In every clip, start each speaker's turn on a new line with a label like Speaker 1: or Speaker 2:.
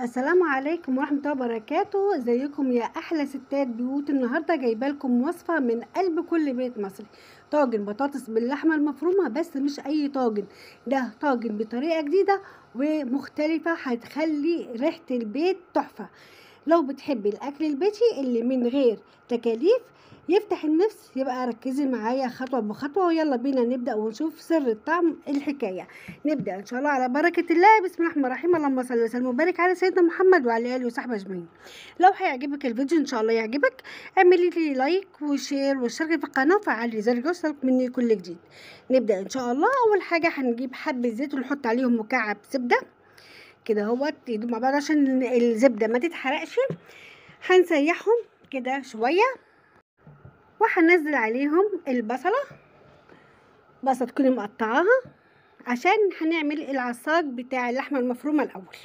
Speaker 1: السلام عليكم ورحمة الله وبركاته. ازيكم يا احلى ستات بيوت؟ النهارده جايبه لكم وصفه من قلب كل بيت مصري، طاجن بطاطس باللحمه المفرومه. بس مش اي طاجن، ده طاجن بطريقه جديده ومختلفه هتخلي ريحه البيت تحفه. لو بتحبي الاكل البيتي اللي من غير تكاليف يفتح النفس، يبقى ركزي معايا خطوه بخطوه، ويلا بينا نبدا ونشوف سر الطعم الحكايه. نبدا ان شاء الله على بركه الله. بسم الله الرحمن الرحيم. اللهم صل وسلم وبارك على سيدنا محمد وعلى اله وصحبه اجمعين. لو هيعجبك الفيديو ان شاء الله يعجبك، اعملي لي لايك وشير واشتركي في القناه وفعلي زر يوصلك مني كل جديد. نبدا ان شاء الله. اول حاجه هنجيب حبه زيت ونحط عليهم مكعب زبده كده اهوت يدوب مع بعض عشان الزبده ما تتحرقش. هنسيحهم كده شويه، وهنزل عليهم بصله تكوني مقطعاها عشان هنعمل العصاج بتاع اللحمه المفرومه الاول.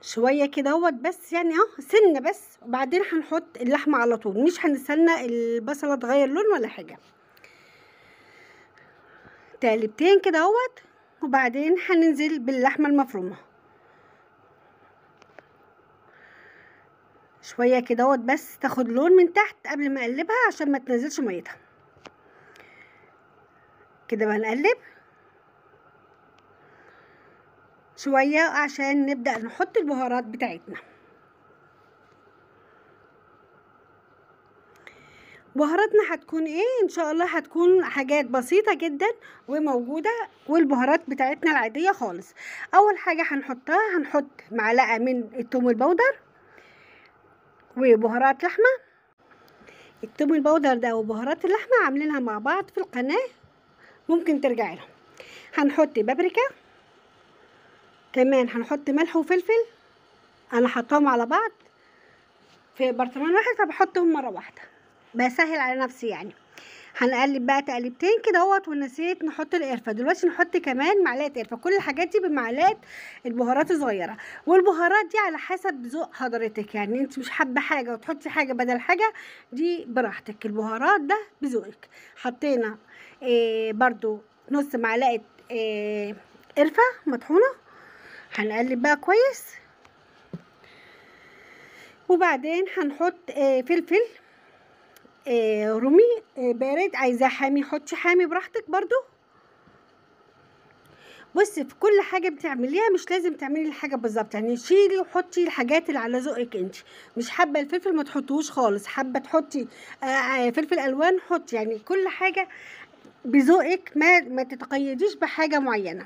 Speaker 1: شويه كده اهوت بس، يعني سنه بس، وبعدين هنحط اللحمه على طول، مش هنستنى البصله تغير لون ولا حاجه. تقلبتين كده اهوت، وبعدين هننزل باللحمه المفرومه شويه كده اهوت بس تاخد لون من تحت قبل ما اقلبها عشان ما تنزلش ميتها. كده بنقلب شويه عشان نبدا نحط البهارات بتاعتنا. بهاراتنا هتكون ايه؟ ان شاء الله هتكون حاجات بسيطه جدا وموجوده، والبهارات بتاعتنا العاديه خالص. اول حاجه هنحطها، هنحط معلقه من الثوم البودر وبهارات لحمه. الثوم البودر ده وبهارات اللحمه عاملينها مع بعض في القناه، ممكن ترجعي لهم. هنحط بابريكا، كمان هنحط ملح وفلفل. انا حطاهم على بعض في برطمان واحد فبحطهم مره واحده، بسهل على نفسي يعني. هنقلب بقى تقلبتين كده اهوت، ونسيت نحط القرفه. دلوقتي نحط كمان معلقه قرفه. كل الحاجات دي بمعلقه البهارات الصغيره، والبهارات دي على حسب ذوق حضرتك، يعني انت مش حابه حاجه وتحطي حاجه بدل حاجه، دي براحتك. البهارات ده بذوقك. حطينا برضو نص معلقه قرفه مطحونه. هنقلب بقى كويس، وبعدين هنحط فلفل رومي بارد. عايزاه حامي حطي حامي براحتك برضو. بصي، في كل حاجه بتعمليها مش لازم تعملي الحاجه بالظبط، يعني شيلي وحطي الحاجات اللي على ذوقك انت. مش حابه الفلفل ما تحطوش خالص، حابه تحطي فلفل الوان حطي، يعني كل حاجه بذوقك، ما تتقيديش بحاجه معينه.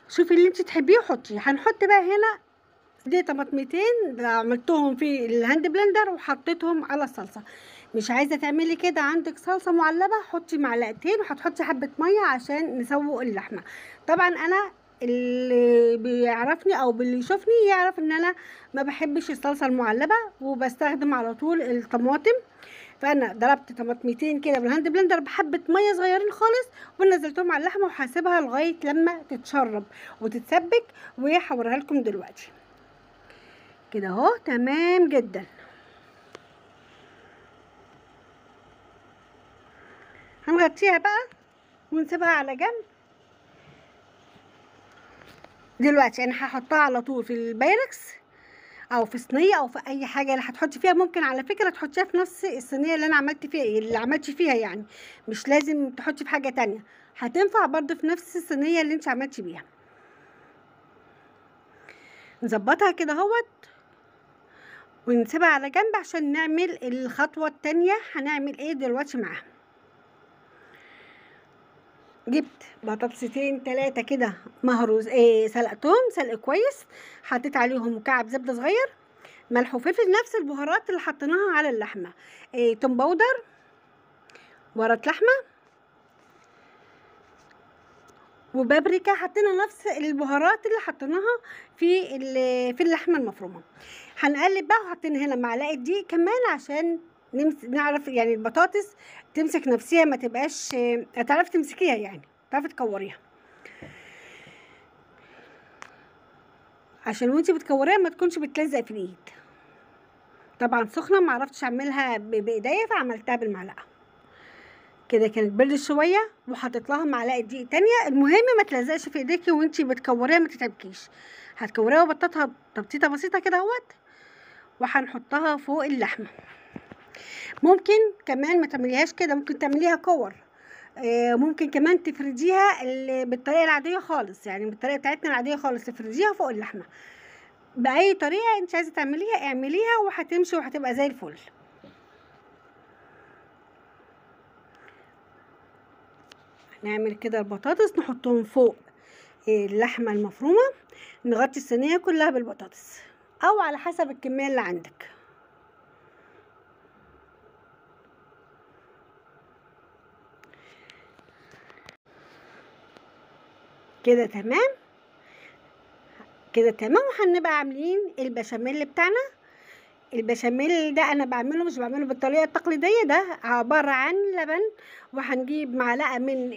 Speaker 1: شوفي اللي انت تحبيه وحطي. هنحط بقى هنا دي طماطمتين عملتهم في الهاند بلندر وحطيتهم على الصلصه. مش عايزه تعملي كده، عندك صلصه معلبه حطي معلقتين، وهتحطي حبه ميه عشان نسوق اللحمه. طبعا انا اللي بيعرفني او اللي يشوفني يعرف ان انا ما بحبش الصلصه المعلبه، وبستخدم على طول الطماطم. فانا ضربت طماطمتين كده بالهاند بلندر بحبه ميه صغيرين خالص، ونزلتهم على اللحمه، وهسيبها لغايه لما تتشرب وتتسبك، وهوريها لكم دلوقتي. كده اهو تمام جدا. هنغطيها بقى ونسيبها على جنب. دلوقتي انا هحطها على طول في البايركس او في صينيه او في اي حاجه اللي هتحطي فيها. ممكن على فكره تحطيها في نفس الصينيه اللي انا عملت فيها يعني، مش لازم تحطي في حاجه تانية، هتنفع برضو في نفس الصينيه اللي انت عملتي بيها. نظبطها كده اهوت ونسيبها على جنب عشان نعمل الخطوه التانية. هنعمل ايه دلوقتي معاها؟ جبت بطاطستين 3 كده مهروس، سلقتهم سلق كويس، حطيت عليهم مكعب زبده صغير، ملح وفلفل، نفس البهارات اللي حطيناها على اللحمه، توم باودر، بهارات لحمه، وبابريكا. حطينا نفس البهارات اللي حطيناها في اللحمه المفرومه. هنقلب بقى، وحطينا هنا معلقه دقيق كمان عشان نعرف يعني البطاطس تمسك نفسها، ما تبقاش تعرفي تمسكيها، يعني تعرفي تكوريها، عشان وانتي بتكوريها ما تكونش بتلزق في الايد. طبعا سخنه، ما عرفتش اعملها بايديا فعملتها بالمعلقه كده كانت بردت شويه، وحطيت لها معلقه دقيق تانية. المهم ما تلزقش في ايديكي وانتي بتكوريها، ما تتعبكيش. هتكوريها وبططها تبطيطه بسيطه كده اهوت، وهنحطها فوق اللحمه. ممكن كمان ما تعمليهاش كده، ممكن تعمليها كور. ممكن كمان تفرديها بالطريقه العاديه خالص، يعني بالطريقه بتاعتنا العاديه خالص، تفرديها فوق اللحمه. باي طريقه انت عايزه تعمليها اعمليها، وهتمشي وهتبقى زي الفل. نعمل كده البطاطس، نحطهم فوق اللحمه المفرومه، نغطي الصينيه كلها بالبطاطس، او على حسب الكميه اللي عندك. كده تمام، كده تمام. وهنبقى عاملين البشاميل بتاعنا. البشاميل ده انا بعمله، مش بعمله بالطريقه التقليديه، ده عباره عن لبن، وهنجيب معلقه من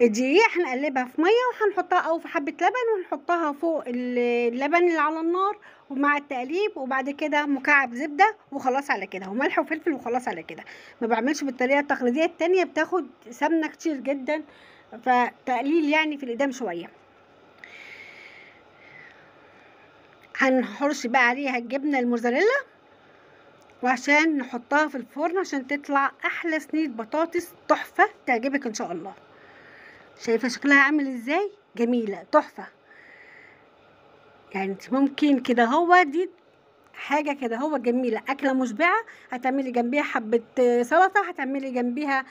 Speaker 1: الدقيق، هنقلبها في ميه وهنحطها، او في حبه لبن، ونحطها فوق اللبن اللي على النار، ومع التقليب، وبعد كده مكعب زبده، وخلاص على كده، وملح وفلفل، وخلاص على كده. ما بعملش بالطريقه التقليديه التانية، بتاخد سمنه كتير جدا، فتقليل يعني في الإدام شويه. هنحرش بقى عليها الجبنه الموزاريلا، وعشان نحطها في الفرن عشان تطلع احلى صينيه بطاطس تحفه تعجبك ان شاء الله. شايفه شكلها عامل ازاي؟ جميله تحفه. يعني انت ممكن كده، هو دي حاجه كده هو جميله، اكله مشبعه. هتعملي جنبيها حبه سلطه، هتعملي جنبيها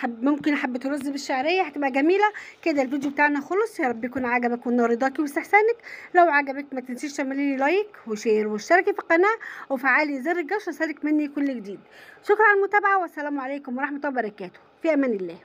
Speaker 1: ممكن حبه رز بالشعريه، هتبقى جميله كده. الفيديو بتاعنا خلص، يا رب يكون عجبك ورضاكي واستحسانك. لو عجبك ما تنسيش تعملي لي لايك وشير واشتركي في القناه، وفعلي زر الجرس عشان يصلك مني كل جديد. شكرا على المتابعه، والسلام عليكم ورحمه الله وبركاته. في امان الله.